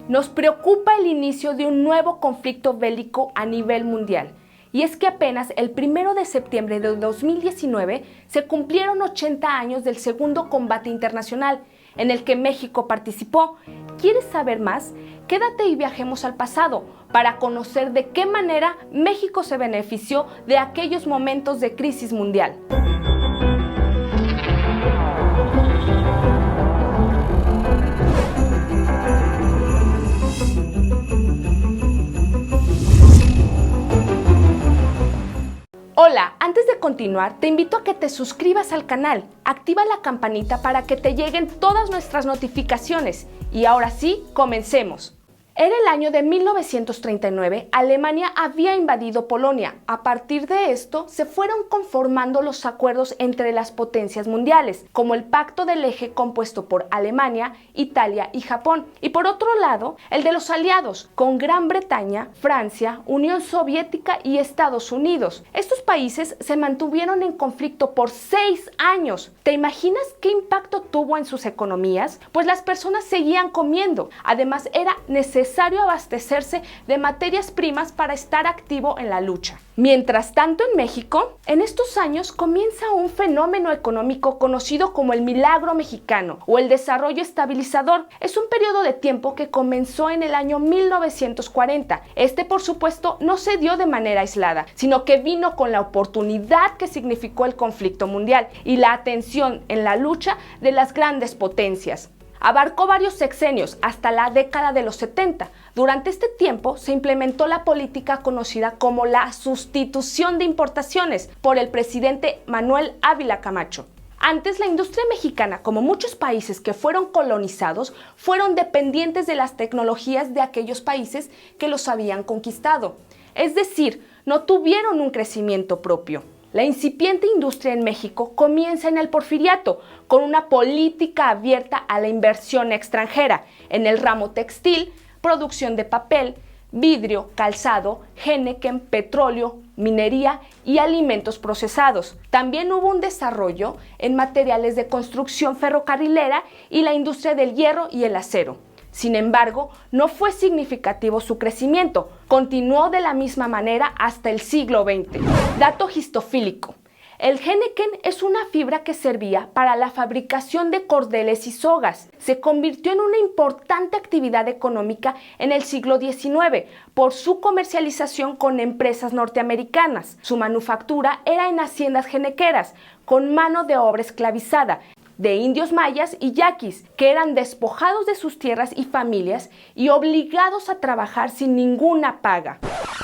Nos preocupa el inicio de un nuevo conflicto bélico a nivel mundial. Y es que apenas el 1 de septiembre de 2019 se cumplieron 80 años del segundo combate internacional en el que México participó. ¿Quieres saber más? Quédate y viajemos al pasado para conocer de qué manera México se benefició de aquellos momentos de crisis mundial. Hola, antes de continuar, te invito a que te suscribas al canal, activa la campanita para que te lleguen todas nuestras notificaciones. Y ahora sí, comencemos. Era el año de 1939, Alemania había invadido Polonia. A partir de esto, se fueron conformando los acuerdos entre las potencias mundiales, como el Pacto del Eje compuesto por Alemania, Italia y Japón. Y por otro lado, el de los aliados, con Gran Bretaña, Francia, Unión Soviética y Estados Unidos. Estos países se mantuvieron en conflicto por 6 años. ¿Te imaginas qué impacto tuvo en sus economías? Pues las personas seguían comiendo. Además, era necesario abastecerse de materias primas para estar activo en la lucha. Mientras tanto, en México, en estos años comienza un fenómeno económico conocido como el milagro mexicano o el desarrollo estabilizador. Es un periodo de tiempo que comenzó en el año 1940. Por supuesto, no se dio de manera aislada, sino que vino con la oportunidad que significó el conflicto mundial y la atención en la lucha de las grandes potencias. Abarcó varios sexenios hasta la década de los 70. Durante este tiempo se implementó la política conocida como la sustitución de importaciones por el presidente Manuel Ávila Camacho. Antes, la industria mexicana, como muchos países que fueron colonizados, fueron dependientes de las tecnologías de aquellos países que los habían conquistado. Es decir, no tuvieron un crecimiento propio. La incipiente industria en México comienza en el Porfiriato, con una política abierta a la inversión extranjera en el ramo textil, producción de papel, vidrio, calzado, henequén, petróleo, minería y alimentos procesados. También hubo un desarrollo en materiales de construcción ferrocarrilera y la industria del hierro y el acero. Sin embargo, no fue significativo su crecimiento. Continuó de la misma manera hasta el siglo XX. Dato histofílico. El henequén es una fibra que servía para la fabricación de cordeles y sogas. Se convirtió en una importante actividad económica en el siglo XIX por su comercialización con empresas norteamericanas. Su manufactura era en haciendas henequeras, con mano de obra esclavizada, de indios mayas y yaquis, que eran despojados de sus tierras y familias y obligados a trabajar sin ninguna paga.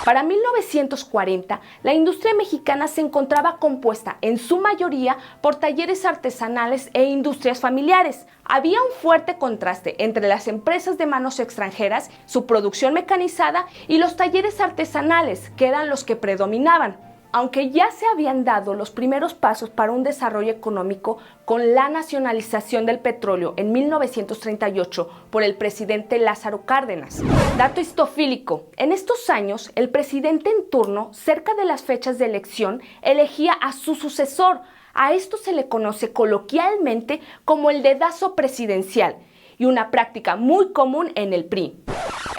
Para 1940, la industria mexicana se encontraba compuesta en su mayoría por talleres artesanales e industrias familiares. Había un fuerte contraste entre las empresas de manos extranjeras, su producción mecanizada y los talleres artesanales, que eran los que predominaban. Aunque ya se habían dado los primeros pasos para un desarrollo económico con la nacionalización del petróleo en 1938 por el presidente Lázaro Cárdenas. Dato histofílico. En estos años, el presidente en turno, cerca de las fechas de elección, elegía a su sucesor. A esto se le conoce coloquialmente como el dedazo presidencial y una práctica muy común en el PRI.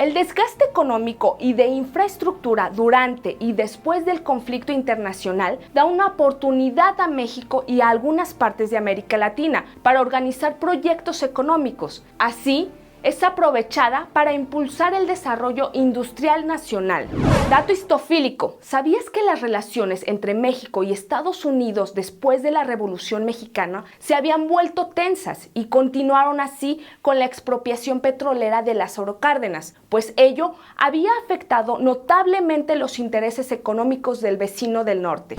El desgaste económico y de infraestructura durante y después del conflicto internacional da una oportunidad a México y a algunas partes de América Latina para organizar proyectos económicos. Así, es aprovechada para impulsar el desarrollo industrial nacional. Dato histofílico. ¿Sabías que las relaciones entre México y Estados Unidos después de la Revolución Mexicana se habían vuelto tensas y continuaron así con la expropiación petrolera de Lázaro Cárdenas? Pues ello había afectado notablemente los intereses económicos del vecino del norte.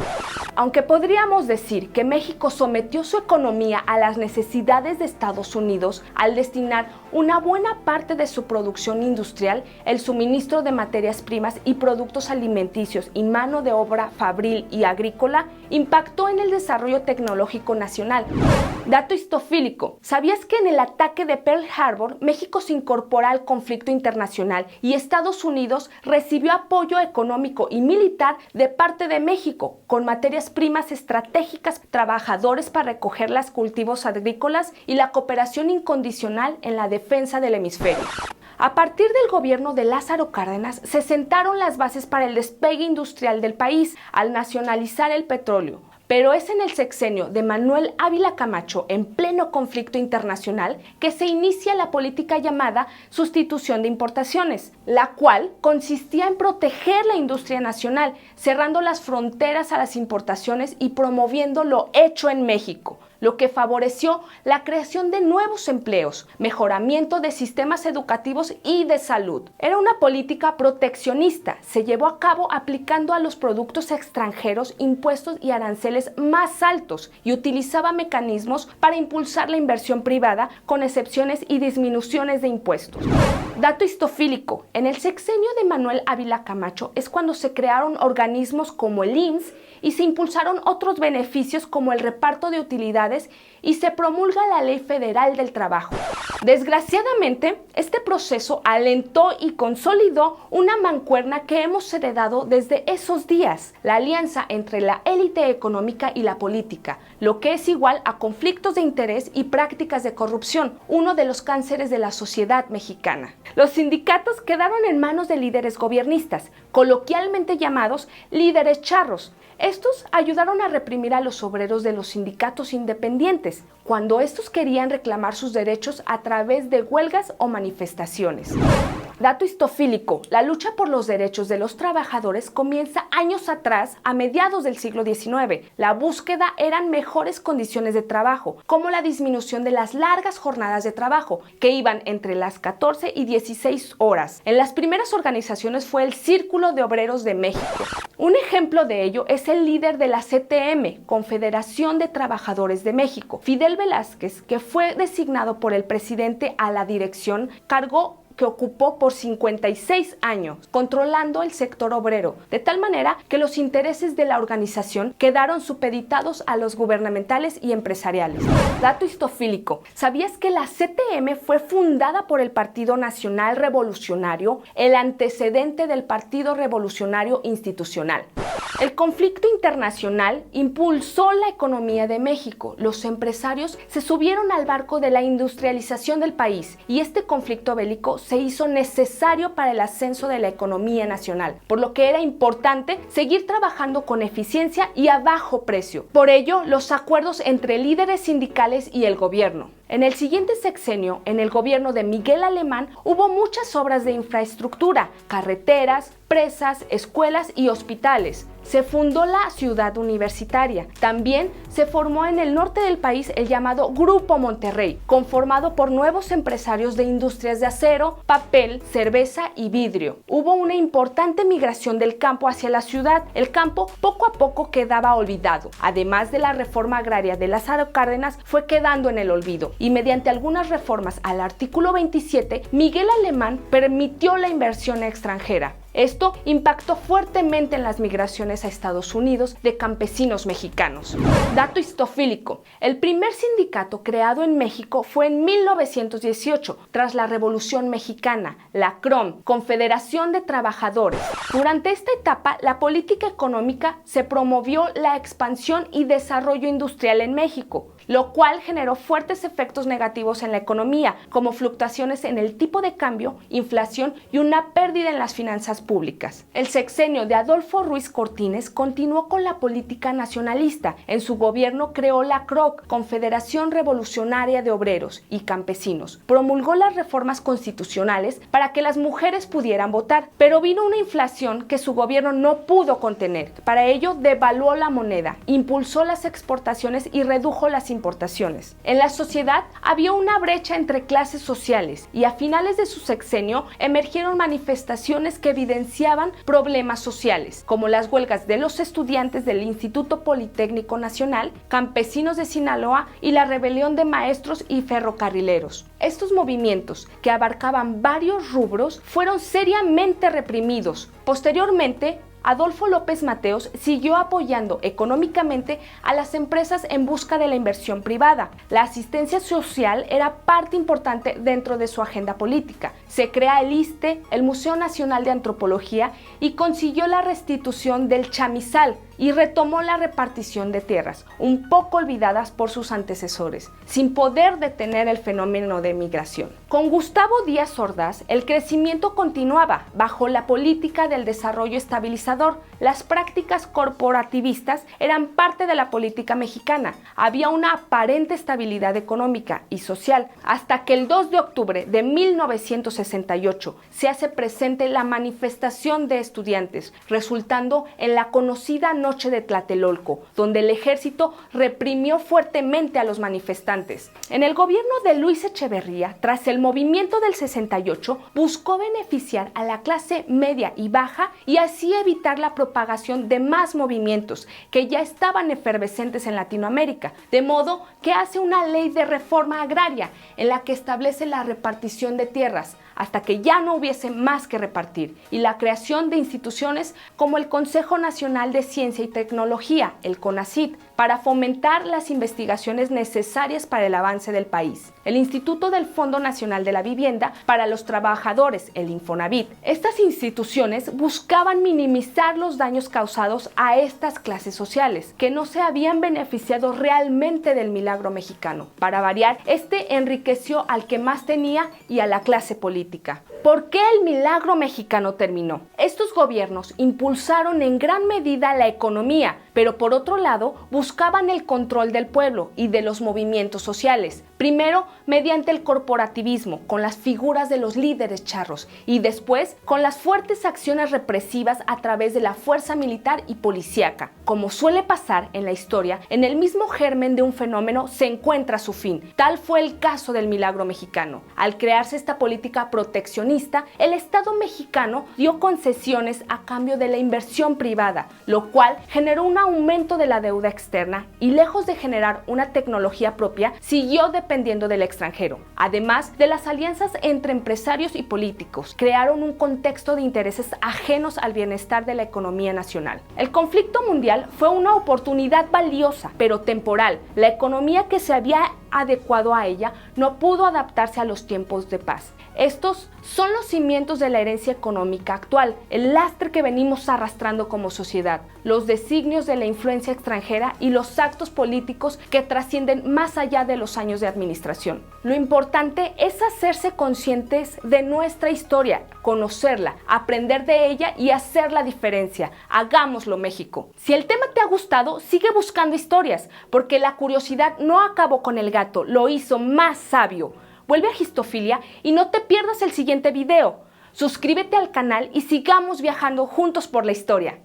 Aunque podríamos decir que México sometió su economía a las necesidades de Estados Unidos al destinar una buena parte de su producción industrial, el suministro de materias primas y productos alimenticios y mano de obra fabril y agrícola, impactó en el desarrollo tecnológico nacional. Dato histofílico. ¿Sabías que en el ataque de Pearl Harbor, México se incorpora al conflicto internacional y Estados Unidos recibió apoyo económico y militar de parte de México, con materias primas estratégicas, trabajadores para recoger los cultivos agrícolas y la cooperación incondicional en la defensa del hemisferio? A partir del gobierno de Lázaro Cárdenas se sentaron las bases para el despegue industrial del país al nacionalizar el petróleo. Pero es en el sexenio de Manuel Ávila Camacho, en pleno conflicto internacional, que se inicia la política llamada sustitución de importaciones, la cual consistía en proteger la industria nacional, cerrando las fronteras a las importaciones y promoviendo lo hecho en México, lo que favoreció la creación de nuevos empleos, mejoramiento de sistemas educativos y de salud. Era una política proteccionista, se llevó a cabo aplicando a los productos extranjeros impuestos y aranceles más altos y utilizaba mecanismos para impulsar la inversión privada con excepciones y disminuciones de impuestos. Dato histofílico, en el sexenio de Manuel Ávila Camacho es cuando se crearon organismos como el IMSS y se impulsaron otros beneficios como el reparto de utilidades y se promulga la Ley Federal del Trabajo. Desgraciadamente, este proceso alentó y consolidó una mancuerna que hemos heredado desde esos días, la alianza entre la élite económica y la política, lo que es igual a conflictos de interés y prácticas de corrupción, uno de los cánceres de la sociedad mexicana. Los sindicatos quedaron en manos de líderes gobiernistas, coloquialmente llamados líderes charros. Estos ayudaron a reprimir a los obreros de los sindicatos independientes, cuando estos querían reclamar sus derechos a través de huelgas o manifestaciones. Dato histofílico, la lucha por los derechos de los trabajadores comienza años atrás, a mediados del siglo XIX. La búsqueda eran mejores condiciones de trabajo, como la disminución de las largas jornadas de trabajo, que iban entre las 14 y 16 horas. En las primeras organizaciones fue el Círculo de Obreros de México. Un ejemplo de ello es el líder de la CTM, Confederación de Trabajadores de México, Fidel Velázquez, que fue designado por el presidente a la dirección, cargo que ocupó por 56 años, controlando el sector obrero, de tal manera que los intereses de la organización quedaron supeditados a los gubernamentales y empresariales. Dato histofílico, ¿sabías que la CTM fue fundada por el Partido Nacional Revolucionario, el antecedente del Partido Revolucionario Institucional? El conflicto internacional impulsó la economía de México. Los empresarios se subieron al barco de la industrialización del país y este conflicto bélico se hizo necesario para el ascenso de la economía nacional, por lo que era importante seguir trabajando con eficiencia y a bajo precio. Por ello, los acuerdos entre líderes sindicales y el gobierno. En el siguiente sexenio, en el gobierno de Miguel Alemán, hubo muchas obras de infraestructura, carreteras, presas, escuelas y hospitales. Se fundó la ciudad universitaria. También se formó en el norte del país el llamado Grupo Monterrey, conformado por nuevos empresarios de industrias de acero, papel, cerveza y vidrio. Hubo una importante migración del campo hacia la ciudad. El campo poco a poco quedaba olvidado. Además de la reforma agraria de Lázaro Cárdenas, fue quedando en el olvido. Y mediante algunas reformas al artículo 27, Miguel Alemán permitió la inversión extranjera. Esto impactó fuertemente en las migraciones a Estados Unidos de campesinos mexicanos. Dato histofílico, el primer sindicato creado en México fue en 1918, tras la Revolución Mexicana, la CROM, Confederación de Trabajadores. Durante esta etapa, la política económica se promovió la expansión y desarrollo industrial en México, lo cual generó fuertes efectos negativos en la economía, como fluctuaciones en el tipo de cambio, inflación y una pérdida en las finanzas públicas. El sexenio de Adolfo Ruiz Cortines continuó con la política nacionalista. En su gobierno creó la CROC, Confederación Revolucionaria de Obreros y Campesinos. Promulgó las reformas constitucionales para que las mujeres pudieran votar, pero vino una inflación que su gobierno no pudo contener. Para ello, devaluó la moneda, impulsó las exportaciones y redujo las importaciones. En la sociedad había una brecha entre clases sociales y a finales de su sexenio emergieron manifestaciones que evidenciaban problemas sociales, como las huelgas de los estudiantes del Instituto Politécnico Nacional, campesinos de Sinaloa y la rebelión de maestros y ferrocarrileros. Estos movimientos, que abarcaban varios rubros, fueron seriamente reprimidos. Posteriormente, Adolfo López Mateos siguió apoyando económicamente a las empresas en busca de la inversión privada. La asistencia social era parte importante dentro de su agenda política. Se crea el ISSSTE, el Museo Nacional de Antropología, y consiguió la restitución del chamizal, y retomó la repartición de tierras, un poco olvidadas por sus antecesores, sin poder detener el fenómeno de migración. Con Gustavo Díaz Ordaz, el crecimiento continuaba bajo la política del desarrollo estabilizador. Las prácticas corporativistas eran parte de la política mexicana. Había una aparente estabilidad económica y social, hasta que el 2 de octubre de 1968 se hace presente la manifestación de estudiantes, resultando en la conocida Noche de Tlatelolco, donde el ejército reprimió fuertemente a los manifestantes. En el gobierno de Luis Echeverría, tras el movimiento del 68, buscó beneficiar a la clase media y baja y así evitar la propagación de más movimientos que ya estaban efervescentes en Latinoamérica, de modo que hace una ley de reforma agraria en la que establece la repartición de tierras hasta que ya no hubiese más que repartir, y la creación de instituciones como el Consejo Nacional de Ciencia y Tecnología, el CONACYT, para fomentar las investigaciones necesarias para el avance del país. El Instituto del Fondo Nacional de la Vivienda para los Trabajadores, el Infonavit. Estas instituciones buscaban minimizar los daños causados a estas clases sociales, que no se habían beneficiado realmente del milagro mexicano. Para variar, este enriqueció al que más tenía y a la clase política. ¿Por qué el milagro mexicano terminó? Estos gobiernos impulsaron en gran medida la economía, pero por otro lado buscaban el control del pueblo y de los movimientos sociales. Primero mediante el corporativismo, con las figuras de los líderes charros, y después con las fuertes acciones represivas a través de la fuerza militar y policíaca. Como suele pasar en la historia, en el mismo germen de un fenómeno se encuentra su fin. Tal fue el caso del milagro mexicano. Al crearse esta política proteccionista, el Estado mexicano dio concesiones a cambio de la inversión privada, lo cual generó un aumento de la deuda externa y, lejos de generar una tecnología propia, siguió dependiendo del extranjero. Además de las alianzas entre empresarios y políticos, crearon un contexto de intereses ajenos al bienestar de la economía nacional. El conflicto mundial fue una oportunidad valiosa, pero temporal. La economía que se había adecuado a ella no pudo adaptarse a los tiempos de paz. Estos son los cimientos de la herencia económica actual, el lastre que venimos arrastrando como sociedad, los designios de la influencia extranjera y los actos políticos que trascienden más allá de los años de administración. Lo importante es hacerse conscientes de nuestra historia, conocerla, aprender de ella y hacer la diferencia. Hagámoslo, México. Si el tema te ha gustado, sigue buscando historias, porque la curiosidad no acabó con el gato, lo hizo más sabio. Vuelve a Gistofilia y no te pierdas el siguiente video. Suscríbete al canal y sigamos viajando juntos por la historia.